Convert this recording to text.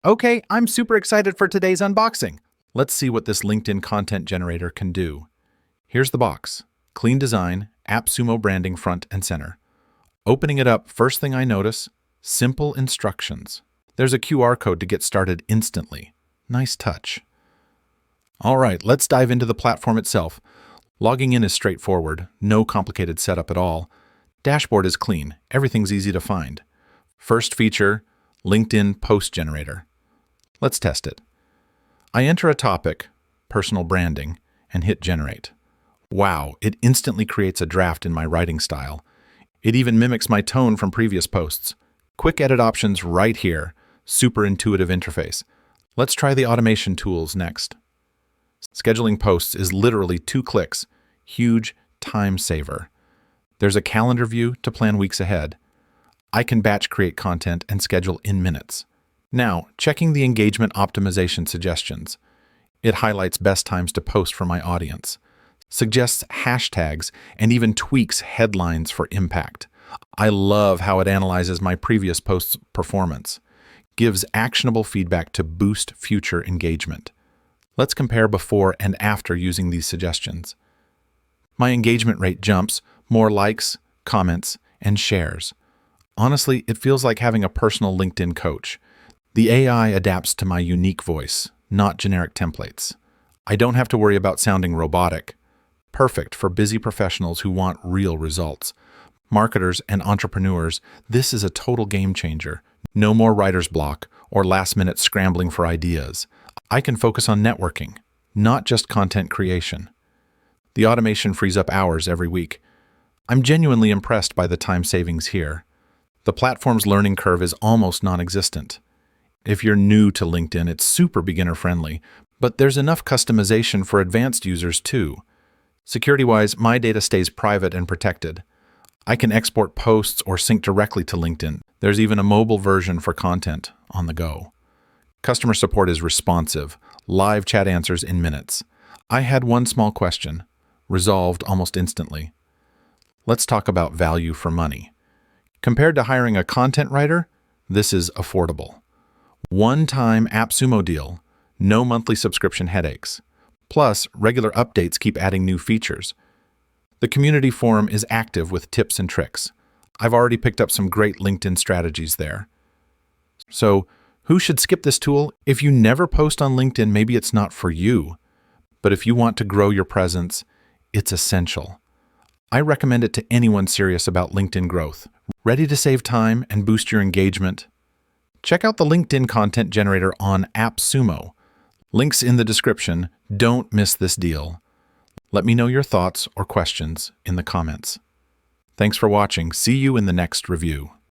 Okay, I'm super excited for today's unboxing. Let's see what this LinkedIn content generator can do. Here's the box. Clean design, AppSumo branding front and center. Opening it up, first thing I notice, simple instructions. There's a QR code to get started instantly. Nice touch. All right, let's dive into the platform itself. Logging in is straightforward, no complicated setup at all. Dashboard is clean, everything's easy to find. First feature, LinkedIn post generator. Let's test it. I enter a topic, personal branding, and hit generate. Wow, it instantly creates a draft in my writing style. It even mimics my tone from previous posts. Quick edit options right here. Super intuitive interface. Let's try the automation tools next. Scheduling posts is literally 2 clicks. Huge time saver. There's a calendar view to plan weeks ahead. I can batch create content and schedule in minutes. Now, checking the engagement optimization suggestions. It highlights best times to post for my audience, suggests hashtags, and even tweaks headlines for impact. I love how it analyzes my previous post's performance, gives actionable feedback to boost future engagement. Let's compare before and after using these suggestions. My engagement rate jumps, more likes, comments, and shares. Honestly, it feels like having a personal LinkedIn coach. The AI adapts to my unique voice, not generic templates. I don't have to worry about sounding robotic. Perfect for busy professionals who want real results. Marketers and entrepreneurs, this is a total game changer. No more writer's block or last-minute scrambling for ideas. I can focus on networking, not just content creation. The automation frees up hours every week. I'm genuinely impressed by the time savings here. The platform's learning curve is almost non-existent. If you're new to LinkedIn, it's super beginner-friendly, but there's enough customization for advanced users too. Security-wise, my data stays private and protected. I can export posts or sync directly to LinkedIn. There's even a mobile version for content on the go. Customer support is responsive, live chat answers in minutes. I had one small question, resolved almost instantly. Let's talk about value for money. Compared to hiring a content writer, this is affordable. One-time AppSumo deal, no monthly subscription headaches. Plus, regular updates keep adding new features. The community forum is active with tips and tricks. I've already picked up some great LinkedIn strategies there. So, who should skip this tool? If you never post on LinkedIn, maybe it's not for you. But if you want to grow your presence, it's essential. I recommend it to anyone serious about LinkedIn growth, ready to save time and boost your engagement. Check out the LinkedIn content generator on AppSumo. Links in the description. Don't miss this deal. Let me know your thoughts or questions in the comments. Thanks for watching. See you in the next review.